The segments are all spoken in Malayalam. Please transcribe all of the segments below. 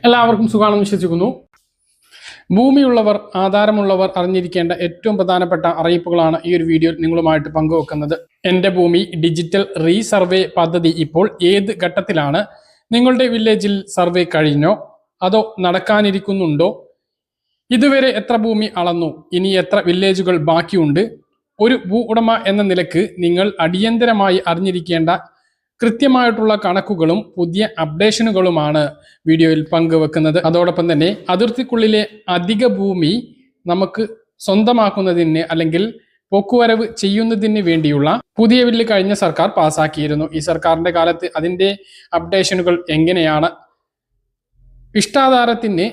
എല്ലാവർക്കും സുഖാണെന്ന് വിശ്വസിക്കുന്നു. ഭൂമിയുള്ളവർ ആധാരമുള്ളവർ അറിഞ്ഞിരിക്കേണ്ട ഏറ്റവും പ്രധാനപ്പെട്ട അറിയിപ്പുകളാണ് ഈ ഒരു വീഡിയോയിൽ നിങ്ങളുമായിട്ട് പങ്കുവെക്കുന്നത്. എൻ്റെ ഭൂമി ഡിജിറ്റൽ റീസർവേ പദ്ധതി ഇപ്പോൾ ഏത് ഘട്ടത്തിലാണ്? നിങ്ങളുടെ വില്ലേജിൽ സർവേ കഴിഞ്ഞോ അതോ നടക്കാനിരിക്കുന്നുണ്ടോ? ഇതുവരെ എത്ര ഭൂമി അളന്നു? ഇനി എത്ര വില്ലേജുകൾ ബാക്കിയുണ്ട്? ഒരു ഭൂ ഉടമ എന്ന നിലക്ക് നിങ്ങൾ അടിയന്തരമായി അറിഞ്ഞിരിക്കേണ്ട കൃത്യമായിട്ടുള്ള കണക്കുകളും പുതിയ അപ്ഡേഷനുകളുമാണ് വീഡിയോയിൽ പങ്കുവെക്കുന്നത്. അതോടൊപ്പം തന്നെ അതിർത്തിക്കുള്ളിലെ അധിക ഭൂമി നമുക്ക് സ്വന്തമാക്കുന്നതിന് അല്ലെങ്കിൽ പോക്കുവരവ് ചെയ്യുന്നതിന് വേണ്ടിയുള്ള പുതിയ ബില്ല് കഴിഞ്ഞ സർക്കാർ പാസാക്കിയിരുന്നു. ഈ സർക്കാരിന്റെ കാലത്ത് അതിന്റെ അപ്ഡേഷനുകൾ എങ്ങനെയാണ്? ഇഷ്ടാധാരത്തിന്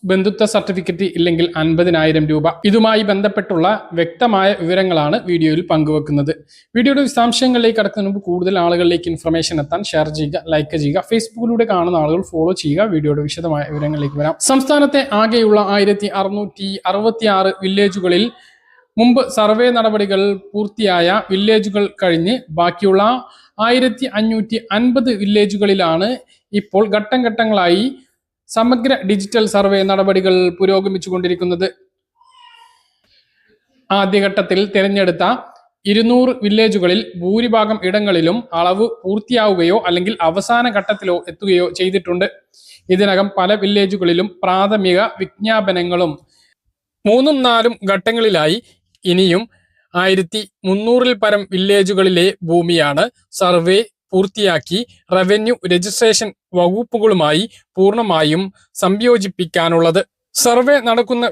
ബന്ധുത്വ സർട്ടിഫിക്കറ്റ് ഇല്ലെങ്കിൽ 50,000 രൂപ. ഇതുമായി ബന്ധപ്പെട്ടുള്ള വ്യക്തമായ വിവരങ്ങളാണ് വീഡിയോയിൽ പങ്കുവെക്കുന്നത്. വീഡിയോയുടെ വിശദാംശങ്ങളിലേക്ക് കടക്കുന്നതിന് മുമ്പ് കൂടുതൽ ആളുകളിലേക്ക് ഇൻഫർമേഷൻ എത്താൻ ഷെയർ ചെയ്യുക, ലൈക്ക് ചെയ്യുക. ഫേസ്ബുക്കിലൂടെ കാണുന്ന ആളുകൾ ഫോളോ ചെയ്യുക. വീഡിയോയുടെ വിശദമായ വിവരങ്ങളിലേക്ക് വരാം. സംസ്ഥാനത്തെ ആകെയുള്ള 1666 വില്ലേജുകളിൽ മുമ്പ് സർവേ നടപടികൾ പൂർത്തിയായ വില്ലേജുകൾ കഴിഞ്ഞ് ബാക്കിയുള്ള 1550 വില്ലേജുകളിലാണ് ഇപ്പോൾ ഘട്ടം ഘട്ടങ്ങളായി സമഗ്ര ഡിജിറ്റൽ സർവേ നടപടികൾ പുരോഗമിച്ചുകൊണ്ടിരിക്കുന്നത്. ആദ്യഘട്ടത്തിൽ തിരഞ്ഞെടുത്ത 200 വില്ലേജുകളിൽ ഭൂരിഭാഗം ഇടങ്ങളിലും അളവ് പൂർത്തിയാവുകയോ അല്ലെങ്കിൽ അവസാന ഘട്ടത്തിലോ എത്തുകയോ ചെയ്തിട്ടുണ്ട്. ഇതിനകം പല വില്ലേജുകളിലും പ്രാഥമിക വിജ്ഞാപനങ്ങളും 3-4 ഘട്ടങ്ങളിലായി ഇനിയും 1300-ൽ പരം വില്ലേജുകളിലെ ഭൂമിയാണ് സർവേ പൂർത്തിയാക്കി റവന്യൂ രജിസ്ട്രേഷൻ വകുപ്പുകളുമായി പൂർണ്ണമായും സംയോജിപ്പിക്കാനുള്ളത്. സർവേ നടക്കുന്ന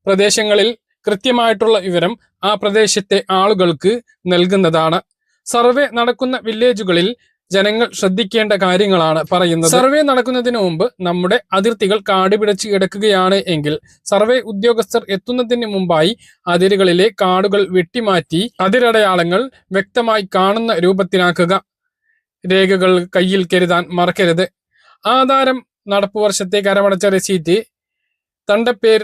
പ്രദേശങ്ങളിൽ കൃത്യമായിട്ടുള്ള വിവരം ആ പ്രദേശത്തെ ആളുകൾക്ക് നൽകുന്നതാണ്. സർവേ നടക്കുന്ന വില്ലേജുകളിൽ ജനങ്ങൾ ശ്രദ്ധിക്കേണ്ട കാര്യങ്ങളാണ് പറയുന്നത്. സർവേ നടക്കുന്നതിന് മുമ്പ് നമ്മുടെ അതിർത്തികൾ കാടുപിടിച്ച് കിടക്കുകയാണ് എങ്കിൽ സർവേ ഉദ്യോഗസ്ഥർ എത്തുന്നതിന് മുമ്പായി അതിരുകളിലെ കാടുകൾ വെട്ടിമാറ്റി അതിരടയാളങ്ങൾ വ്യക്തമായി കാണുന്ന രൂപത്തിലാക്കുക. രേഖകൾ കയ്യിൽ കരുതാൻ മറക്കരുത്. ആധാരം, നടപ്പുവർഷത്തെ കരമടച്ച രസീറ്റ്, തണ്ടപ്പേർ,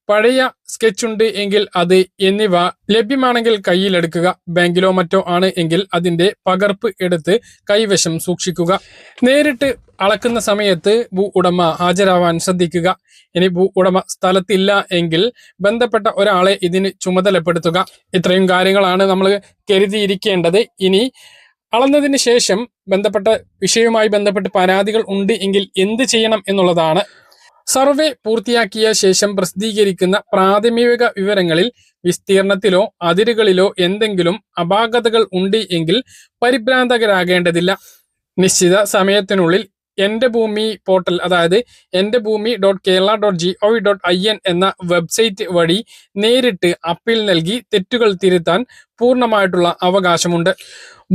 പഴയ സ്കെച്ചുണ്ട് എങ്കിൽ അത് എന്നിവ ലഭ്യമാണെങ്കിൽ കയ്യിലെടുക്കുക. ബാങ്കിലോ മറ്റോ ആണ് എങ്കിൽ അതിന്റെ പകർപ്പ് എടുത്ത് കൈവശം സൂക്ഷിക്കുക. നേരിട്ട് അളക്കുന്ന സമയത്ത് ഭൂ ഉടമ ഹാജരാവാൻ ശ്രദ്ധിക്കുക. ഇനി ഭൂ ഉടമ സ്ഥലത്തില്ല എങ്കിൽ ബന്ധപ്പെട്ട ഒരാളെ ഇതിന് ചുമതലപ്പെടുത്തുക. ഇത്രയും കാര്യങ്ങളാണ് നമ്മൾ കരുതിയിരിക്കേണ്ടത്. ഇനി അളന്നതിന് ശേഷം ബന്ധപ്പെട്ട വിഷയവുമായി ബന്ധപ്പെട്ട് പരാതികൾ ഉണ്ട് എങ്കിൽ എന്ത് ചെയ്യണം എന്നുള്ളതാണ്. സർവേ പൂർത്തിയാക്കിയ ശേഷം പ്രസിദ്ധീകരിക്കുന്ന പ്രാഥമിക വിവരങ്ങളിൽ വിസ്തീർണത്തിലോ അതിരുകളിലോ എന്തെങ്കിലും അപാകതകൾ ഉണ്ട് എങ്കിൽ പരിഭ്രാന്തകരാകേണ്ടതില്ല. നിശ്ചിത സമയത്തിനുള്ളിൽ എൻ്റെ ഭൂമി പോർട്ടൽ, അതായത് എൻ്റെ ഭൂമി.kerala.gov.in എന്ന വെബ്സൈറ്റ് വഴി നേരിട്ട് അപ്പീൽ നൽകി തെറ്റുകൾ തിരുത്താൻ പൂർണ്ണമായിട്ടുള്ള അവകാശമുണ്ട്.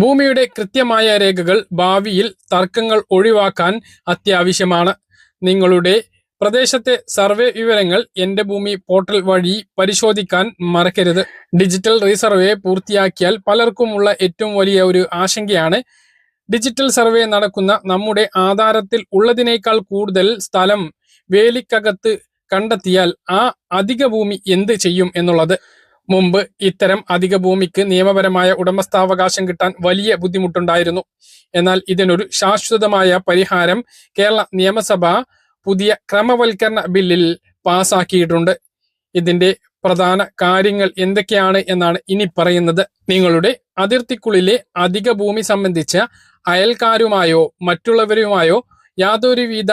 ഭൂമിയുടെ കൃത്യമായ രേഖകൾ ഭാവിയിൽ തർക്കങ്ങൾ ഒഴിവാക്കാൻ അത്യാവശ്യമാണ്. നിങ്ങളുടെ പ്രദേശത്തെ സർവേ വിവരങ്ങൾ എൻ്റെ ഭൂമി പോർട്ടൽ വഴി പരിശോധിക്കാൻ മറക്കരുത്. ഡിജിറ്റൽ റീസർവേ പൂർത്തിയാക്കിയാൽ പലർക്കുമുള്ള ഏറ്റവും വലിയ ഒരു ആശങ്കയാണ്, ഡിജിറ്റൽ സർവേ നടക്കുന്ന നമ്മുടെ ആധാരത്തിൽ ഉള്ളതിനേക്കാൾ കൂടുതൽ സ്ഥലം വേലിക്കകത്ത് കണ്ടെത്തിയാൽ ആ അധിക ഭൂമി എന്ത് ചെയ്യും എന്നുള്ളത്. മുമ്പ് ഇത്തരം അധിക ഭൂമിക്ക് നിയമപരമായ ഉടമസ്ഥാവകാശം കിട്ടാൻ വലിയ ബുദ്ധിമുട്ടുണ്ടായിരുന്നു. എന്നാൽ ഇതിനൊരു ശാശ്വതമായ പരിഹാരം കേരള നിയമസഭ പുതിയ ക്രമവൽക്കരണ ബില്ലിൽ പാസാക്കിയിട്ടുണ്ട്. ഇതിന്റെ പ്രധാന കാര്യങ്ങൾ എന്തൊക്കെയാണ് എന്നാണ് ഇനി പറയുന്നത്. നിങ്ങളുടെ അതിർത്തിക്കുള്ളിലെ അധിക ഭൂമി സംബന്ധിച്ച അയൽക്കാരുമായോ മറ്റുള്ളവരുമായോ യാതൊരുവിധ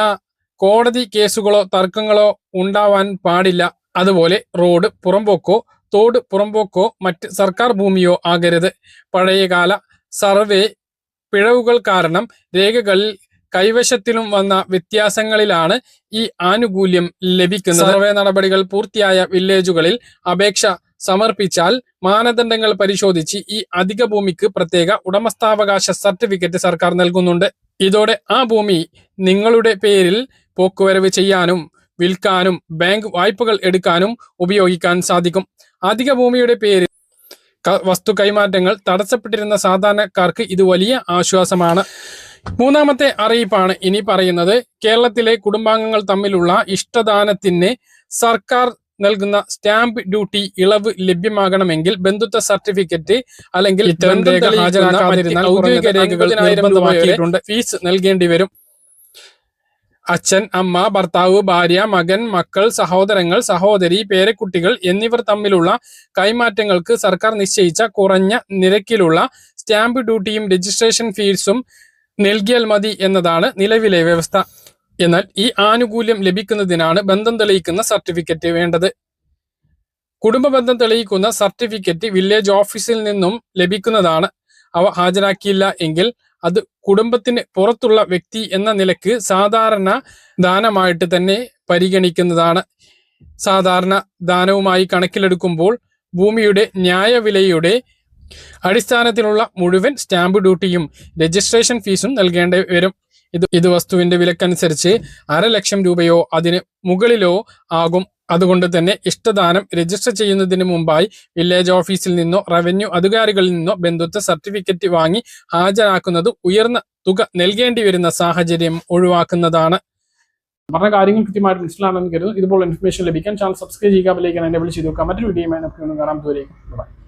കോടതി കേസുകളോ തർക്കങ്ങളോ ഉണ്ടാവാൻ പാടില്ല. അതുപോലെ റോഡ് പുറമ്പോക്കോ തോട് പുറമ്പോക്കോ മറ്റ് സർക്കാർ ഭൂമിയോ ആകരുത്. പഴയകാല സർവേ പിഴവുകൾ കാരണം രേഖകളിൽ കൈവശത്തിലും വന്ന വ്യത്യാസങ്ങളിലാണ് ഈ ആനുകൂല്യം ലഭിക്കുന്നത്. സർവേ നടപടികൾ പൂർത്തിയായ വില്ലേജുകളിൽ അപേക്ഷ സമർപ്പിച്ചാൽ മാനദണ്ഡങ്ങൾ പരിശോധിച്ച് ഈ അധിക ഭൂമിക്ക് പ്രത്യേക ഉടമസ്ഥാവകാശ സർട്ടിഫിക്കറ്റ് സർക്കാർ നൽകുന്നുണ്ട്. ഇതോടെ ആ ഭൂമി നിങ്ങളുടെ പേരിൽ പോക്കുവരവ് ചെയ്യാനും വിൽക്കാനും ബാങ്ക് വായ്പകൾ എടുക്കാനും ഉപയോഗിക്കാൻ സാധിക്കും. അധിക ഭൂമിയുടെ പേരിൽ വസ്തു കൈമാറ്റങ്ങൾ തടസ്സപ്പെട്ടിരുന്ന സാധാരണക്കാർക്ക് ഇത് വലിയ ആശ്വാസമാണ്. മൂന്നാമത്തെ അറിയിപ്പാണ് ഇനി പറയുന്നത്. കേരളത്തിലെ കുടുംബാംഗങ്ങൾ തമ്മിലുള്ള ഇഷ്ടദാനത്തിന് സർക്കാർ നൽകുന്ന സ്റ്റാമ്പ് ഡ്യൂട്ടി ഇളവ് ലഭ്യമാകണമെങ്കിൽ ബന്ധുത്വ സർട്ടിഫിക്കറ്റ് അല്ലെങ്കിൽ ഇത്തരം രേഖ ഹാജരാക്കാതിരുന്നാൽ ഔദ്യോഗിക രേഖകൾ നിർബന്ധമാക്കിയിട്ടുണ്ട്. ഫീസ് നൽകേണ്ടി വരും. അച്ഛൻ, അമ്മ, ഭർത്താവ്, ഭാര്യ, മകൻ, മക്കൾ, സഹോദരങ്ങൾ, സഹോദരി, പേരക്കുട്ടികൾ എന്നിവർ തമ്മിലുള്ള കൈമാറ്റങ്ങൾക്ക് സർക്കാർ നിശ്ചയിച്ച കുറഞ്ഞ നിരക്കിലുള്ള സ്റ്റാമ്പ് ഡ്യൂട്ടിയും രജിസ്ട്രേഷൻ ഫീസും നൽകിയാൽ മതി എന്നതാണ് നിലവിലെ വ്യവസ്ഥ. എന്നാൽ ഈ ആനുകൂല്യം ലഭിക്കുന്നതിനാണ് ബന്ധം തെളിയിക്കുന്ന സർട്ടിഫിക്കറ്റ് വേണ്ടത്. കുടുംബ ബന്ധം തെളിയിക്കുന്ന സർട്ടിഫിക്കറ്റ് വില്ലേജ് ഓഫീസിൽ നിന്നും ലഭിക്കുന്നതാണ്. അവ ഹാജരാക്കിയില്ല എങ്കിൽ അത് കുടുംബത്തിന് പുറത്തുള്ള വ്യക്തി എന്ന നിലക്ക് സാധാരണ ദാനമായിട്ട് തന്നെ പരിഗണിക്കുന്നതാണ്. സാധാരണ ദാനവുമായി കണക്കിലെടുക്കുമ്പോൾ ഭൂമിയുടെ ന്യായവിലയുടെ അടിസ്ഥാനത്തിലുള്ള മുഴുവൻ സ്റ്റാമ്പ് ഡ്യൂട്ടിയും രജിസ്ട്രേഷൻ ഫീസും നൽകേണ്ടി വരും. ഇത് വസ്തുവിന്റെ വിലക്കനുസരിച്ച് 500,000 രൂപയോ അതിന് മുകളിലോ ആകും. അതുകൊണ്ട് തന്നെ ഇഷ്ടദാനം രജിസ്റ്റർ ചെയ്യുന്നതിന് മുമ്പായി വില്ലേജ് ഓഫീസിൽ നിന്നോ റവന്യൂ അധികാരികളിൽ നിന്നോ ബന്ധുത്വ സർട്ടിഫിക്കറ്റ് വാങ്ങി ഹാജരാക്കുന്നത് ഉയർന്ന തുക നൽകേണ്ടി വരുന്ന സാഹചര്യം ഒഴിവാക്കുന്നതാണ്. പറഞ്ഞ കാര്യങ്ങൾ കൃത്യമായിട്ട് മനസ്സിലാണെന്ന് കരുതുന്നു. ഇതുപോലെ ഇൻഫർമേഷൻ ലഭിക്കാൻ ചാനൽ സബ്സ്ക്രൈബ് ചെയ്യുക, ബെൽ ഐക്കൺ എനേബിൾ ചെയ്ത് വെക്കുക. മറ്റൊരു വീഡിയോയുമായി നമുക്ക് കാണാം. ദൂരേക്കും.